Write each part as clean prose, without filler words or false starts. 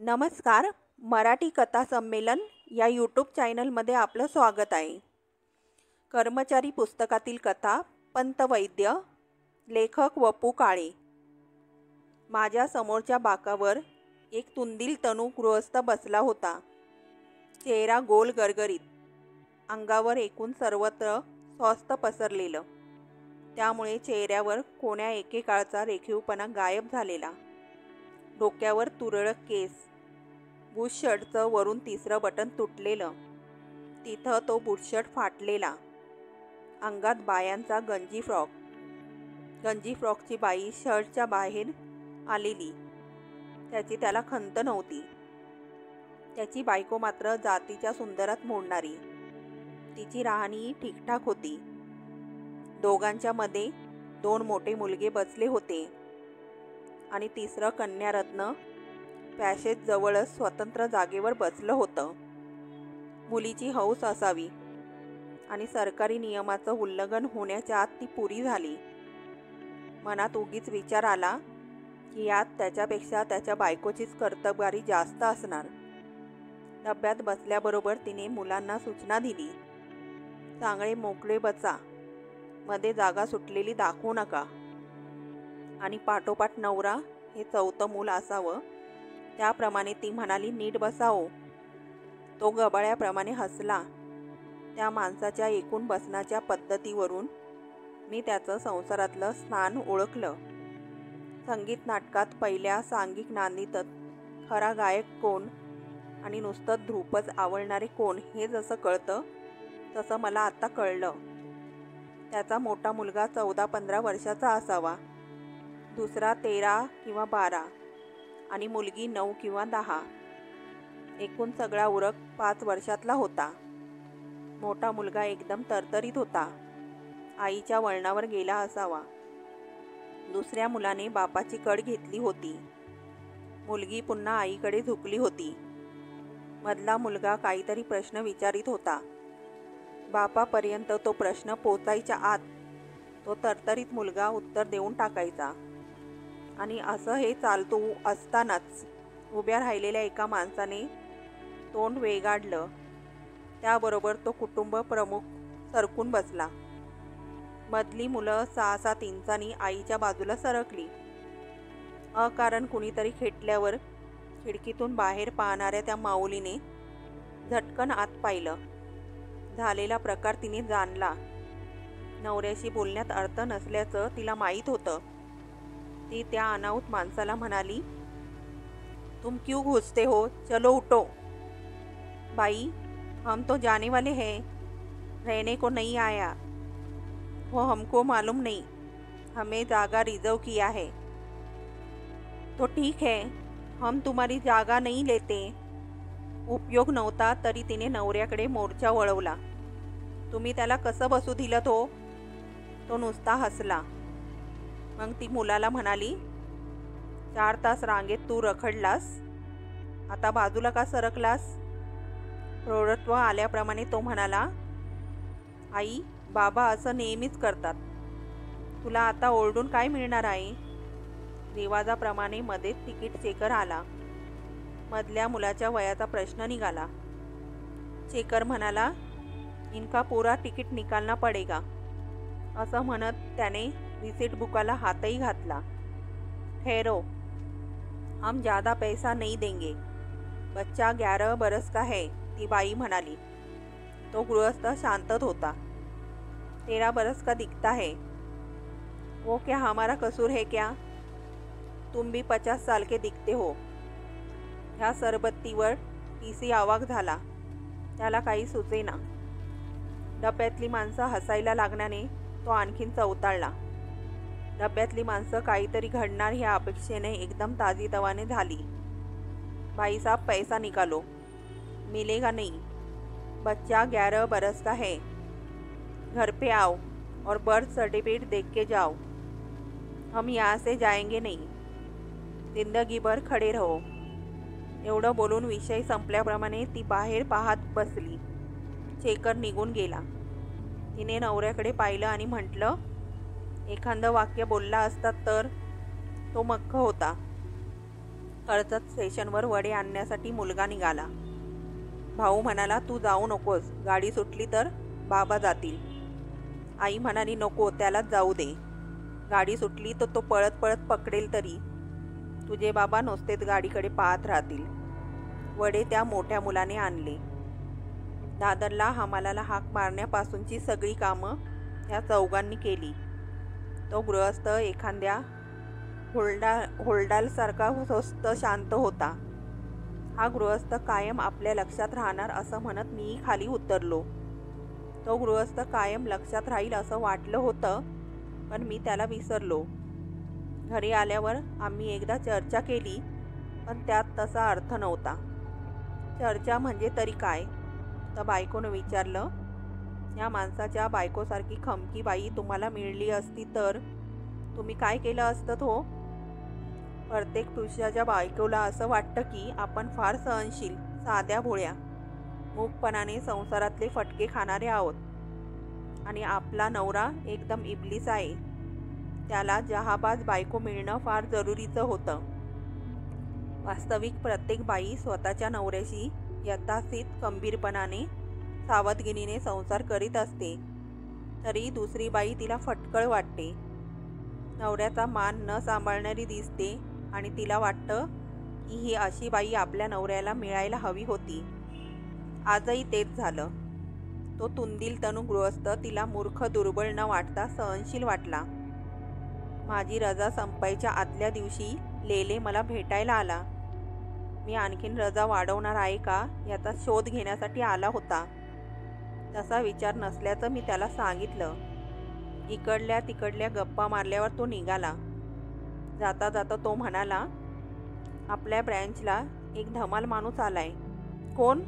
नमस्कार. मराठी कथा संमेलन या यूट्यूब चॅनलमध्ये आपलं स्वागत आहे. कर्मचारी पुस्तकातील कथा पंतवैद्य, लेखक वपू काळे. माझ्या समोरच्या बाकावर एक तुंदील तनू गृहस्थ बसला होता. चेहरा गोल गरगरीत, अंगावर एकूण सर्वत्र स्वस्थ पसरलेलं. त्यामुळे चेहऱ्यावर कोण्या एकेकाळचा रेखीवपणा गायब झालेला. डोक्यावर तुरळक केस, बुशशर्टचं वरून तिसरं बटन तुटलेलं, तिथं तो बुशशर्ट फाटलेला. अंगात बायांचा गंजी फ्रॉकची बाई शर्टच्या बाहेर आलेली. त्याची त्याला खंत नव्हती. त्याची बायको मात्र जातीच्या सुंदरात मोडणारी. तिची राहणी ठीकठाक होती. दोघांच्या मध्ये 2 मोठे मुलगे बसले होते आणि तिसरं कन्यारत्न पॅसेज जवळच स्वतंत्र जागेवर बसलं होतं. मुलीची हौस असावी आणि सरकारी नियमाचं उल्लंघन होण्याच्या आत ती पुरी झाली. मनात उगीच विचार आला की यात त्याच्यापेक्षा त्याच्या बायकोचीच कर्तबगारी जास्त असणार. डब्यात बसल्याबरोबर तिने मुलांना सूचना दिली, चांगले मोकळे बसा, मध्ये जागा सुटलेली दाखवू नका. आणि पाठोपाठ नवरा हे 4थं मूल असावं त्याप्रमाणे ती म्हणाली, नीट बसाओ. तो गबाळ्याप्रमाणे हसला. त्या माणसाच्या एकूण बसण्याच्या पद्धतीवरून मी त्याचं संसारातलं स्थान ओळखलं. संगीत नाटकात पहिल्या सांघिक नांदीतच खरा गायक कोण आणि नुसतं ध्रुपद आवडणारे कोण हे जसं कळतं तसं मला आता कळलं. त्याचा मोठा मुलगा 14-15 वर्षाचा असावा, दुसरा 13 किंवा 12 आणि मुलगी 9 किंवा 10. एकूण सगळा उरक 5 वर्षातला होता. मोठा मुलगा एकदम तरतरीत होता, आईच्या वळणावर गेला असावा. दुसऱ्या मुलाने बापाची कड घेतली होती. मुलगी पुन्हा आईकडे झुकली होती. मधला मुलगा काहीतरी प्रश्न विचारित होता. बापापर्यंत तो प्रश्न पोचायच्या आत तो तरतरीत मुलगा उत्तर देऊन टाकायचा. आणि असं हे चालतो असतानाच उभ्या राहिलेल्या एका माणसाने तोंड वेगाडलं. त्याबरोबर तो कुटुंब प्रमुख सरकून बसला. मधली मुलं 6-7 इंचांनी आईच्या बाजूला सरकली. अकारण कुणीतरी खेटल्यावर खिडकीतून बाहेर पाहणाऱ्या त्या माऊलीने झटकन आत पाहिलं. झालेला प्रकार तिने जाणला. नवऱ्याशी बोलण्यात अर्थ नसल्याचं तिला माहीत होतं. ती त्या अनाहूत माणसाला म्हणाली, तुम क्यों घुसते हो, चलो उठो. बाई, हम तो जाने वाले हैं, रहने को नहीं आया. वो हमको मालूम नहीं, हमें जागा रिजर्व किया है. तो ठीक है, हम तुम्हारी जागा नहीं लेते. उपयोग नव्हता तरी तिने नवऱ्याकडे मोर्चा वळवला. तुम्ही त्याला कसं बसू दिलं तो नुसता हसला. मग ती मुलाला म्हणाली, 4 तास रांगेत तू रखडलास, आता बाजूला का सरकलास? प्रौढत्व आल्याप्रमाणे तो म्हणाला, आई, बाबा असं नेहमीच करतात. तुला आता ओरडून काय मिळणार आहे? रिवाजाप्रमाणे मध्येच तिकीट चेकर आला. मधल्या मुलाच्या वयाचा प्रश्न निघाला. चेकर म्हणाला, इनका पूरा तिकीट निकालना पडेगा. असं म्हणत त्याने रिसीट बुकाला हातही घातला. ठहरो, हम ज़्यादा पैसा नहीं देंगे. बच्चा 11 बरस का है, ती बाई म्हणाली. तो गृहस्थ शांतत होता. 13 बरस का दिखता है. वो क्या हमारा कसूर है क्या? तुम भी 50 साल के दिखते हो. ह्या सरबत्तीवर टीसी आवाक झाला. त्याला काही सुचेना. डब्यातली माणसं हसायला लागण्याने तो आणखीन चवताळला. डब्यातली माणसं काहीतरी घडणार ह्या अपेक्षेने एकदम ताजीतवाने झाली. भाई साहब, पैसा निकालो, मिलेगा नहीं. बच्चा 11 बरस का है. घर पे आओ और बर्थ सर्टिफिकेट देख के जाओ. हम यहाँ से जाएंगे नहीं. जिंदगी भर खडे रहो. एवढं बोलून विषय संपल्याप्रमाणे ती बाहेर पाहत बसली. चेकर निघून गेला. तिने नवऱ्याकडे पाहिलं आणि म्हटलं, एखादं वाक्य बोलला असता तर. तो मख्ख होता. कर्जत स्टेशनवर वडे आणण्यासाठी मुलगा निघाला. भाऊ म्हणाला, तू जाऊ नकोस, गाडी सुटली तर बाबा जातील. आई म्हणाली, नको, त्यालाच जाऊ दे. गाडी सुटली तर तो पळत पळत पकडेल तरी. तुझे बाबा नुसतेच गाडीकडे पाहत राहतील. वडे त्या मोठ्या मुलाने आणले. दादरला हमालाला हाक मारण्यापासूनची सगळी कामं ह्या चौघांनी केली. तो गृहस्थ एखाद्या होल्डालसारखा स्वस्त शांत होता. हा गृहस्थ कायम आपल्या लक्षात राहणार असं म्हणत मी खाली उतरलो. तो गृहस्थ कायम लक्षात राहील असं वाटलं होतं, पण मी त्याला विसरलो. घरी आल्यावर आम्ही एकदा चर्चा केली, पण त्यात तसा अर्थ नव्हता. चर्चा म्हणजे तरी काय, तर बायकोनं विचारलं, या माणसाच्या बायकोसारखी खमकी बाई तुम्हाला मिळली असती तर तुम्ही काय केलं असतं? हो, प्रत्येक पुरुषाच्या बायकोला असं वाटतं की आपण फार सहनशील, साध्या भोळ्या, मूकपणाने संसारातले फटके खाणारे आहोत आणि आपला नवरा एकदम इबलीस आहे. त्याला जहाबाज बायको मिळणं फार जरुरीचं होतं. वास्तविक प्रत्येक बाई स्वतःच्या नवऱ्याशी यथास्थित खंबीरपणाने सावधगिरीने संसार करीत असते, तरी दुसरी बाई तिला फटकळ वाटते. नवऱ्याचा मान न सांभाळणारी दिसते आणि तिला वाटतं की ही अशी बाई आपल्या नवऱ्याला मिळायला हवी होती. आजही तेच झालं. तो तुंदील तनु गृहस्थ तिला मूर्ख दुर्बळ न वाटता सहनशील वाटला. माझी रजा संपायच्या आदल्या दिवशी लेले मला भेटायला आला. मी आणखीन रजा वाढवणार आहे का याचा शोध घेण्यासाठी आला होता. तसा विचार नसल्याचं मी त्याला सांगितलं. इकडल्या तिकडल्या गप्पा मारल्यावर तो निघाला. जाता जाता तो म्हणाला, आपल्या ब्रँचला एक धमाल माणूस आलाय. कोण?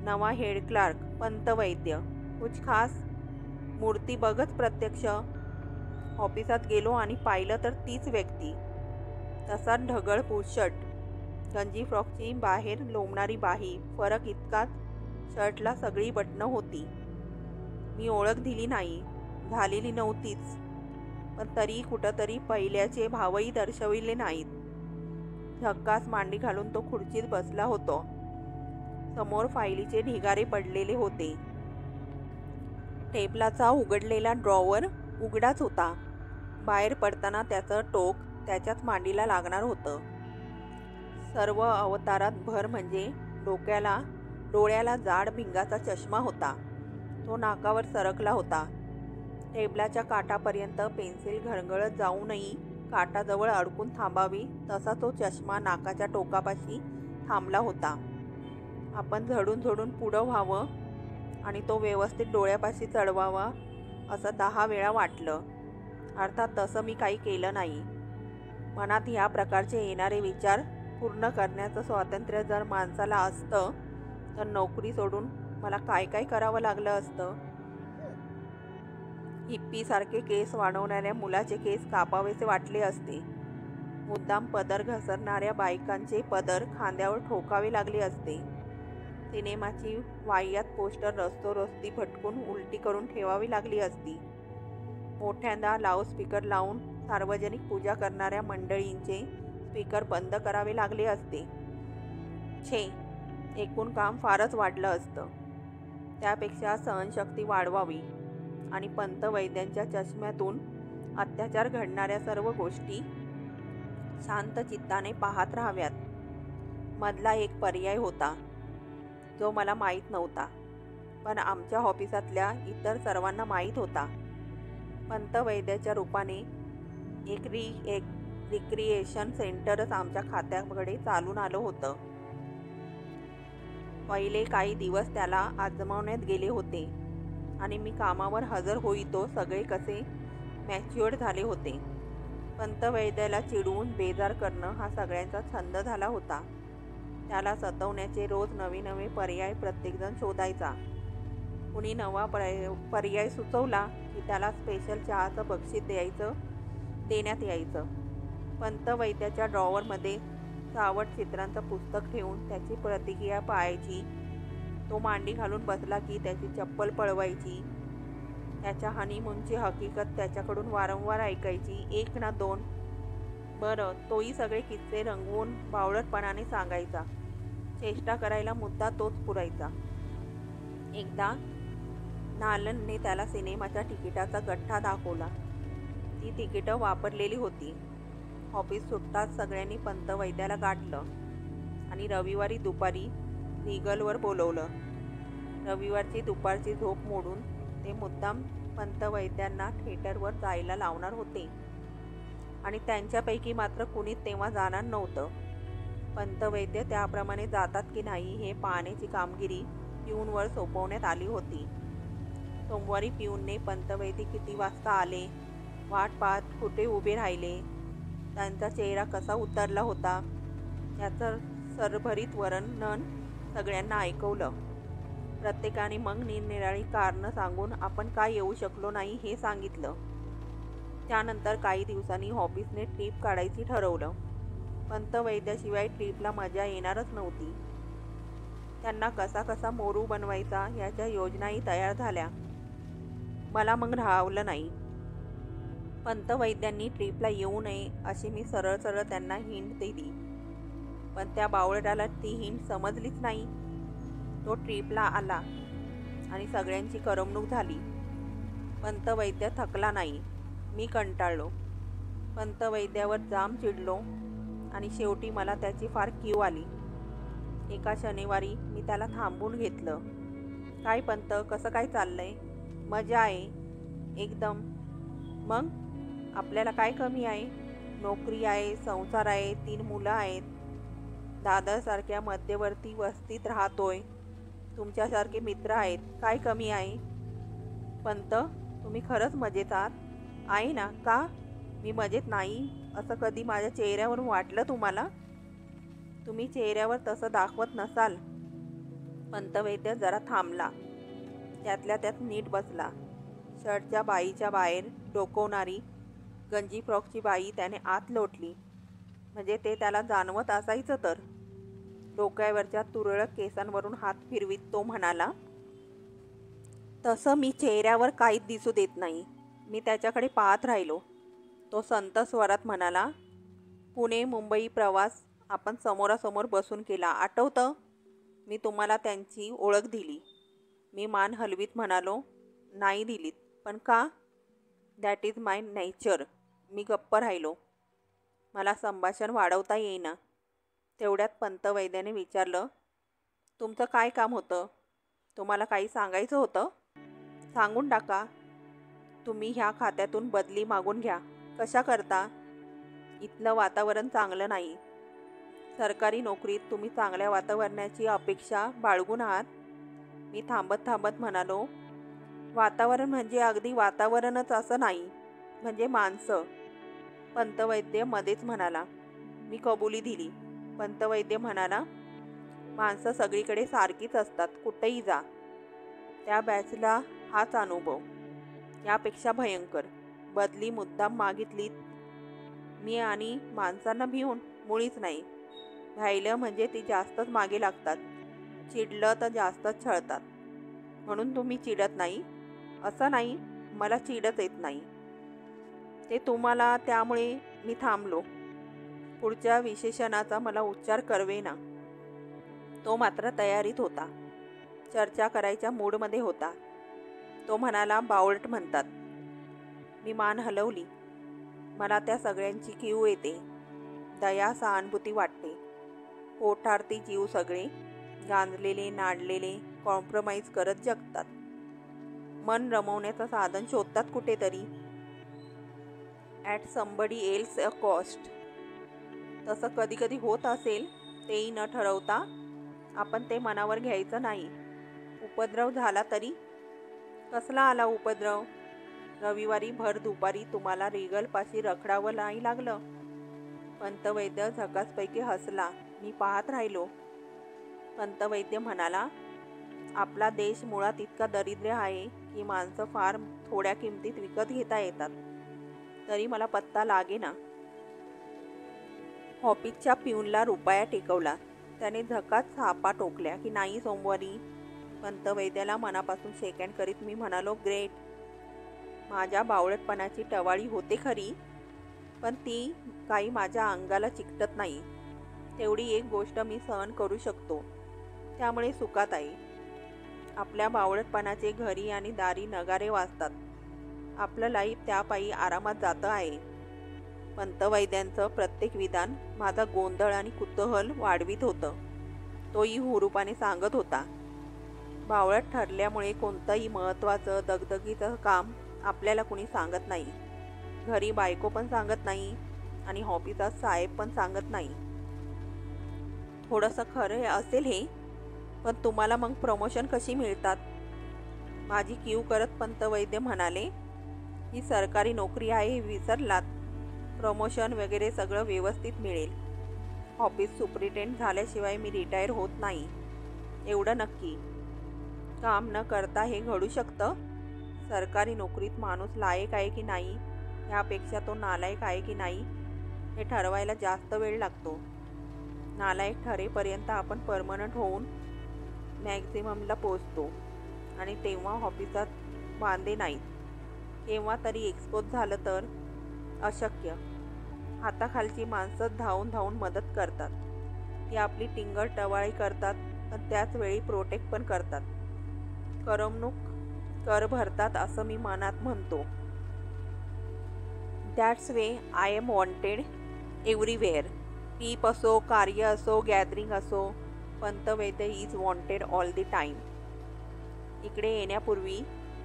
नवा हेड क्लार्क, पंतवैद्य. कुछ खास? मूर्ती बघच प्रत्यक्ष. ऑफिसात गेलो आणि पाहिलं तर तीच व्यक्ती. तसा ढगळ पुशर्ट, गंजी फ्रॉकची बाहेर लोंबणारी बाही, फरक इतकाच, शर्टला सगळी बटणं होती. मी ओळख दिली नाही, झालेली नव्हतीच, पण तरी कुठंतरी पहिल्याचे भावही दर्शविले नाहीत. झक्कास मांडी घालून तो खुर्चीत बसला होता. समोर फाईलीचे ढिगारे पडलेले होते. टेबलाचा उघडलेला ड्रॉवर उघडाच होता. बाहेर पडताना त्याचं टोक त्याच्याच मांडीला लागणार होतं. सर्व अवतारात भर म्हणजे डोळ्याला जाड भिंगाचा चष्मा होता. तो नाकावर सरकला होता. टेबलाच्या काठापर्यंत पेन्सिल घरंगळत जाऊनही काठाजवळ अडकून थांबावी तसा तो चष्मा नाकाच्या टोकापाशी थांबला होता. आपण झडून झडून पुढं व्हावं आणि तो व्यवस्थित डोळ्यापाशी चढवावा असं 10 वेळा वाटलं. अर्थात तसं मी काही केलं नाही. मनात ह्या प्रकारचे येणारे विचार पूर्ण करण्याचं स्वातंत्र्य जर माणसाला असतं तर नोकरी सोडून मला काय काय करावं लागलं असतं. हिप्पीसारखे केस वाढवणाऱ्या मुलाचे केस कापावेसे वाटले असते. मुद्दाम पदर घसरणाऱ्या बायकांचे पदर खांद्यावर ठोकावे लागले असते. सिनेमाची वाह्यात पोस्टर रस्तोरस्ती भटकून उलटी करून ठेवावी लागली असती. मोठ्यांदा लाऊडस्पीकर लावून सार्वजनिक पूजा करणाऱ्या मंडळींचे स्पीकर बंद करावे लागले असते. छे, एकूण काम फारच वाढलं असतं. त्यापेक्षा सहनशक्ती वाढवावी आणि पंतवैद्यांच्या चष्म्यातून अत्याचार घडणाऱ्या सर्व गोष्टी शांत चित्ताने पाहत राहाव्यात. मधला एक पर्याय होता जो मला माहीत नव्हता, पण आमच्या ऑफिसातल्या इतर सर्वांना माहीत होता. पंतवैद्याच्या रूपाने एक रिक्रिएशन सेंटरच आमच्या खात्याकडे चालून आलं होतं. पहिले काही दिवस त्याला आजमावण्यात गेले होते आणि मी कामावर हजर होईतो सगळे कसे मॅच्युअर्ड झाले होते. पंतवैद्याला चिडवून बेजार करणं हा सगळ्यांचा छंद झाला होता. त्याला सतवण्याचे रोज नवे नवे पर्याय प्रत्येकजण शोधायचा. कुणी नवा पर्याय सुचवला की त्याला स्पेशल चहाचं बक्षीस देण्यात यायचं. पंतवैद्याच्या ड्रॉवरमध्ये सावट चित्रांचं पुस्तक ठेवून त्याची प्रतिक्रिया पाहायची. तो मांडी घालून बसला की त्याची चप्पल पळवायची. त्याच्या हनीमूनची हकीकत त्याच्याकडून वारंवार ऐकायची. 1 ना 2 बरं, तोही सगळे किस्से रंगवून बावळटपणाने सांगायचा. चेष्टा करायला मुद्दा तोच पुरायचा. एकदा नालनने त्याला सिनेमाच्या तिकिटाचा गठ्ठा दाखवला. ती तिकीटं वापरलेली होती. ऑफिस सुटताच सगळ्यांनी पंतवैद्याला गाठलं आणि रविवारी दुपारी रिगलवर बोलवलं. रविवारची दुपारची झोप मोडून ते मुद्दाम पंतवैद्यांना थिएटरवर जायला लावणार होते आणि त्यांच्यापैकी मात्र कुणीच तेव्हा जाणार नव्हतं. पंतवैद्य त्याप्रमाणे जातात की नाही हे पाहण्याची कामगिरी पिऊनवर सोपवण्यात आली होती. सोमवारी पिऊनने पंतवैद्य किती वाजता आले, वाट पाहत कुठे उभे राहिले, त्यांचा चेहरा कसा उतरला होता याचं सरभरीत वर्णन सगळ्यांना ऐकवलं. प्रत्येकाने मग निरनिराळी कारणं सांगून आपण का येऊ शकलो नाही हे सांगितलं. त्यानंतर काही दिवसांनी ऑफिसने ट्रीप काढायची ठरवलं. पंतवैद्याशिवाय ट्रीपला मजा येणारच नव्हती. त्यांना कसा कसा मोरू बनवायचा याच्या योजनाही तयार झाल्या. मला मग राहवलं नाही. पंतवैद्यांनी ट्रीपला येऊ नये अशी मी सरळ सरळ त्यांना हिंट दिली, पण त्या बावळटाला ती हिंट समजलीच नाही. तो ट्रीपला आला आणि सगळ्यांची करमणूक झाली. पंतवैद्य थकला नाही. मी कंटाळलो. पंतवैद्यावर जाम चिडलो आणि शेवटी मला त्याची फार कीव आली. एका शनिवारी मी त्याला थांबून घेतलं. काय पंत, कसं काय चाललंय? मजा आहे एकदम. मग आपल्याला काय कमी आहे? नोकरी आहे, संसार आहे, 3 मुलं आहेत, दादरसारख्या मध्यवर्ती वस्तीत राहतोय, तुमच्यासारखे मित्र आहेत, काय कमी आहे? पंत, तुम्ही खरंच मजेत आहात? आहे ना? का मी मजेत नाही असं कधी माझ्या चेहऱ्यावरून वाटलं तुम्हाला? तुम्ही चेहऱ्यावर तसं दाखवत नसाल. पंतवैद्य जरा थांबला. त्यातल्या त्यात नीट बसला. शर्टच्या बाईच्या बाहेर डोकवणारी गंजी फ्रॉकची बाई त्याने आत लोटली. म्हणजे ते त्याला जाणवत असायचं तर. डोक्यावरच्या तुरळक केसांवरून हात फिरवीत तो म्हणाला, तसं मी चेहऱ्यावर काहीच दिसू देत नाही. मी त्याच्याकडे पाहत राहिलो. तो संत स्वरात म्हणाला, पुणे मुंबई प्रवास आपण समोरासमोर बसून केला, आठवतं? मी तुम्हाला त्यांची ओळख दिली. मी मान हलवीत म्हणालो, नाही दिलीत. पण का? That is my nature. मी गप्प राहिलो. मला संभाषण वाढवता येईना. तेवढ्यात पंतवैद्याने विचारलं, तुमचं काय काम होतं? तुम्हाला काही सांगायचं होतं? सांगून टाका. तुम्ही ह्या खात्यातून बदली मागून घ्या. कशा करता? इथलं वातावरण चांगलं नाही. सरकारी नोकरीत तुम्ही चांगल्या वातावरणाची अपेक्षा बाळगून आहात. मी थांबत थांबत म्हणालो, वातावरण म्हणजे अगदी वातावरणच असं नाही, म्हणजे माणसं. पंतवैद्य मध्येच म्हणाला. मी कबुली दिली. पंतवैद्य म्हणाला, माणसं सगळीकडे सारखीच असतात, कुठेही जा. त्या बॅचला हाच अनुभव. यापेक्षा भयंकर. बदली मुद्दाम मागितलीत मी आणि माणसांना भिवून? मुळीच नाही. राहिलं म्हणजे ती जास्तच मागे लागतात. चिडलं तर जास्तच छळतात. म्हणून तुम्ही चिडत नाही? असं नाही, मला चिडत येत नाही. ते तुम्हाला, त्यामुळे मी थांबलो. पुढच्या विशेषणाचा मला उच्चार करवेना. तो मात्र तयारीत होता. चर्चा करायच्या मूडमध्ये होता. तो म्हणाला, बावळट म्हणतात. मी मान हलवली. मला त्या सगळ्यांची कीव येते. दया, सहानुभूती वाटते. पोटार्थी जीव सगळे, गांजलेले, नाडलेले, कॉम्प्रोमाइज करत जगतात. मन रमवण्याचं साधन शोधतात कुठेतरी. At somebody else a cost. तसं कधी कधी होत असेल, तेही न ठरवता. आपण ते मनावर घ्यायचं नाही. उपद्रव झाला तरी? कसला आला उपद्रव? रविवारी भर दुपारी तुम्हाला रिगलपाशी रखडावं नाही लागलं? पंतवैद्य झकासपैकी हसला. मी पाहत राहिलो. पंतवैद्य म्हणाला, आपला देश मुळात इतका दरिद्र आहे की माणसं फार थोड्या किमतीत विकत घेता येतात. तरी मला पत्ता लागेना. ऑफिसच्या पिऊनला रुपया टेकवला. त्याने झकात सापा टोकल्या की नाही सोमवारी? पंतवैद्याला मनापासून शेकहँड करीत मी म्हणालो, ग्रेट. माझ्या बावळटपणाची टवाळी होते खरी, पण ती काही माझ्या अंगाला चिकटत नाही. तेवढी एक गोष्ट मी सहन करू शकतो, त्यामुळे सुखात आहे. आपल्या बावळटपणाचे घरी आणि दारी नगारे वाजतात. आपलं लाईफ त्यापायी आरामात जातं आहे. पंतवैद्यांचं प्रत्येक विधान माझा गोंधळ आणि कुतूहल वाढवित होतं. तोही हुरूपाने सांगत होता, बावळट ठरल्यामुळे कोणतंही महत्त्वाचं दगदगीचं काम आपल्याला कुणी सांगत नाही. घरी बायको पण सांगत नाही आणि ऑफिसात साहेब पण सांगत नाही. थोडंसं खरं असेल हे, पण तुम्हाला मग प्रमोशन कशी मिळतात? माझी कीव करत पंतवैद्य म्हणाले, ही सरकारी नोकरी आहे हे विसरलात. प्रमोशन वगैरे सगळं व्यवस्थित मिळेल. ऑफिस सुपरिटेंड झाल्याशिवाय मी रिटायर होत नाही, एवढं नक्की. काम न करता हे घडू शकतं? सरकारी नोकरीत माणूस लायक आहे की नाही, ह्यापेक्षा तो नालायक आहे की नाही हे ठरवायला जास्त वेळ लागतो. नालायक ठरेपर्यंत आपण परमनंट होऊन मॅक्झिममला पोचतो आणि तेव्हा ऑफिसात वांदे नाहीत. केव्हा तरी एक्सपोज झालं तर अशक्य. हाताखालची माणसं धावून धावून मदत करतात. ती आपली टिंगल टवाळी करतात, पण त्याच वेळी प्रोटेक्ट पण करतात. करमणूक कर भरतात असं मी मनात म्हणतो. That's way I am wanted everywhere. Trip असो, कार्य असो, गॅदरिंग असो, Pantvaidya is wanted all the time. इकडे येण्यापूर्वी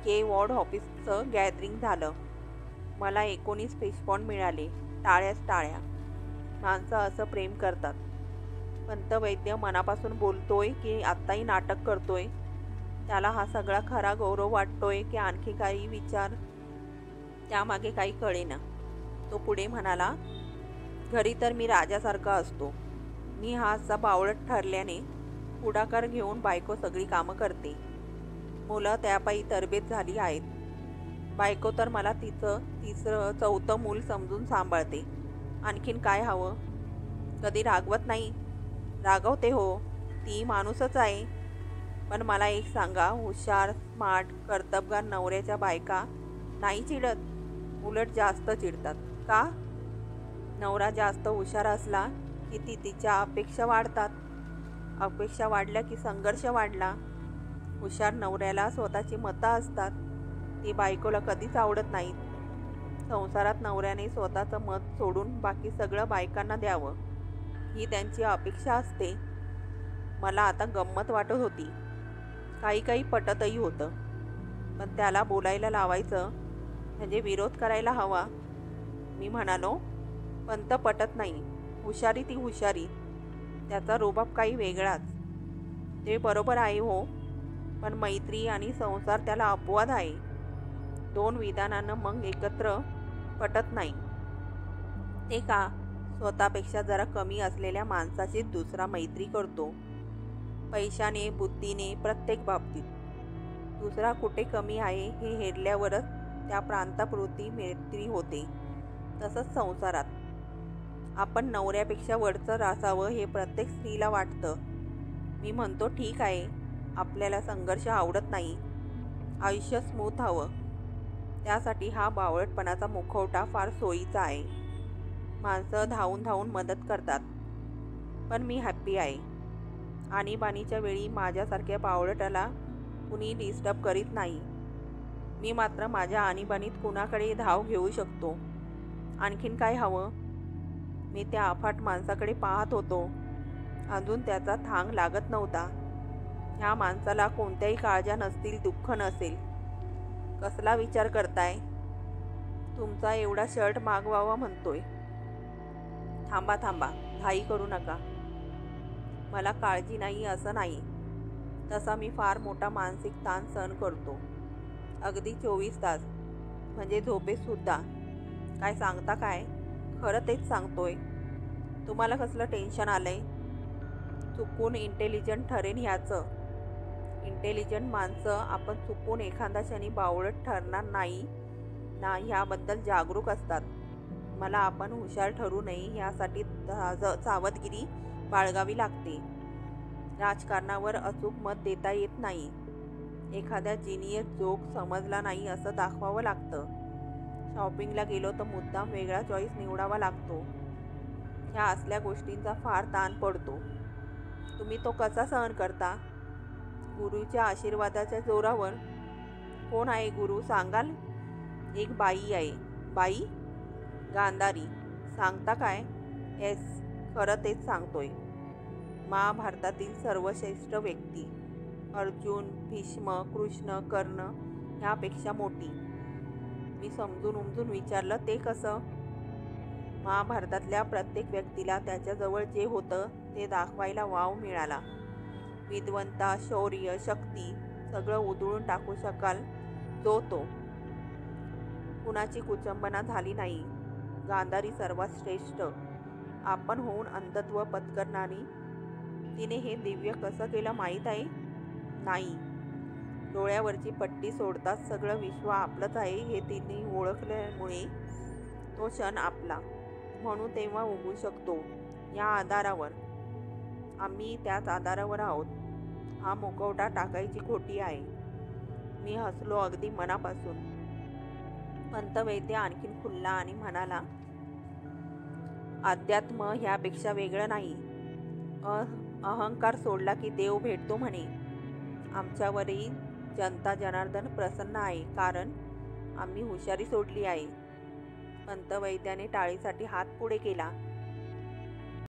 के वॉर्ड ऑफिसचं गॅदरिंग झालं. मला 19 फिशपॉन्ड मिळाले. टाळ्याच टाळ्या. माणसं असं प्रेम करतात. पंतवैद्य मनापासून बोलतोय की आत्ताही नाटक करतोय? त्याला हा सगळा खरा गौरव वाटतोय की आणखी काही विचार? त्यामागे काही कळेना. तो पुढे म्हणाला, घरी तर मी राजासारखा असतो. मी हा असा बावळट ठरल्याने पुढाकार घेऊन बायको सगळी कामं करते. मुलं त्यापायी तरबेज झाली आहेत. बायको तर मला तिचं 3रं 4थं मूल समजून सांभाळते. आणखीन काय हवं? कधी रागवत नाही. रागवते हो, ती माणूसच आहे. पण मला एक सांगा, हुशार, स्मार्ट, कर्तबगार नवऱ्याच्या बायका नाही चिडत, उलट जास्त चिडतात. का? नवरा जास्त हुशार असला की तिच्या अपेक्षा वाढतात. अपेक्षा वाढल्या की संघर्ष वाढला. हुशार नवऱ्याला स्वतःची मतं असतात. ती बायकोला कधीच आवडत नाहीत. संसारात नवऱ्याने स्वतःचं मत सोडून बाकी सगळं बायकांना द्यावं, ही त्यांची अपेक्षा असते. मला आता गंमत वाटत होती. काही काही पटतही होतं. पण त्याला बोलायला लावायचं म्हणजे विरोध करायला हवा. मी म्हणालो, पंत पटत नाही. हुशारी ती हुशारी, त्याचा रुबाब काही वेगळाच. ते बरोबर आहे हो, पण मैत्री आणि संसार त्याला अपवाद आहे. 2 विधानानं मग एकत्र पटत नाही. ते का? स्वतःपेक्षा जरा कमी असलेल्या माणसाची दुसरा मैत्री करतो. पैशाने, बुद्धीने, प्रत्येक बाबतीत. दुसरा कुठे कमी आहे हे हेरल्यावरच त्या प्रांतापुरती मैत्री होते. तसंच संसारात आपण नवऱ्यापेक्षा वरचढ असावं हे प्रत्येक स्त्रीला वाटतं. मी म्हणतो, ठीक आहे, आपल्याला संघर्ष आवडत नाही. आयुष्य स्मूथ हवं. त्यासाठी हा बावळटपणाचा मुखवटा फार सोयीचा आहे. माणसं धावून धावून मदत करतात, पण मी हॅप्पी आहे. आणीबाणीच्या वेळी माझ्यासारख्या बावळटाला कुणी डिस्टर्ब करीत नाही. मी मात्र माझ्या आणीबाणीत कुणाकडे धाव घेऊ शकतो. आणखीन काय हवं? मी त्या अफाट माणसाकडे पाहत होतो. अजून त्याचा थांग लागत नव्हता. ह्या माणसाला कोणत्याही काळजा नसतील, दुःख नसेल. कसला विचार करताय? तुमचा एवढा शर्ट मागवावा म्हणतोय. थांबा थांबा, घाई करू नका. मला काळजी नाही असं नाही. तसा मी फार मोठा मानसिक ताण सहन करतो. अगदी 24 तास, म्हणजे झोपेतसुद्धा. काय सांगता काय? खरं तेच सांगतोय. तुम्हाला कसलं टेन्शन आलंय? चुकून इंटेलिजंट ठरेन ह्याचं. इंटेलिजंट माणसं आपण चुकून एखादा क्षणी बावळट ठरणार नाही ना ह्याबद्दल जागरूक असतात. मला आपण हुशार ठरू नये ह्यासाठी सावधगिरी बाळगावी लागते. राजकारणावर अचूक मत देता येत नाही. एखाद्या जिनियस जोक समजला नाही असं दाखवावं लागतं. शॉपिंगला गेलो तर मुद्दाम वेगळा चॉईस निवडावा लागतो. ह्या असल्या गोष्टींचा फार ताण पडतो. तुम्ही तो कसा सहन करता? गुरुच्या आशीर्वादाच्या जोरावर. कोण आहे गुरु सांगाल? एक बाई आहे. बाई? गांधारी. सांगता काय? येस, खरं तेच सांगतोय. महाभारतातील सर्वश्रेष्ठ व्यक्ती. अर्जुन, भीष्म, कृष्ण, कर्ण ह्यापेक्षा मोठी. मी समजून उमजून विचारलं, ते कसं? महाभारतातल्या प्रत्येक व्यक्तीला त्याच्याजवळ जे होतं ते दाखवायला वाव मिळाला. विद्वंता, शौर्य, शक्ती सगळं उधळून टाकू शकाल जो तो. कुणाची कुचंबना झाली नाही. गांधारी सर्वात श्रेष्ठ. आपण होऊन अंधत्व पत्करणारी. तिने हे दिव्य कसं केलं माहीत आहे? नाही. डोळ्यावरची पट्टी सोडताच सगळं विश्व आपलंच आहे हे तिने ओळखल्यामुळे तो क्षण आपला म्हणून तेव्हा उगू शकतो. या आधारावर. आम्ही त्याच आधारावर आहोत. हा मुखवटा टाकायची खोटी आहे. मी हसलो अगदी मनापासून. पंतवैद्य आणखीन खुलला आणि म्हणाला, अध्यात्म ह्यापेक्षा वेगळं नाही. अहंकार सोडला की देव भेटतो म्हणे. आमच्यावरही जनता जनार्दन प्रसन्न आहे, कारण आम्ही हुशारी सोडली आहे. पंतवैद्याने टाळीसाठी हात पुढे केला.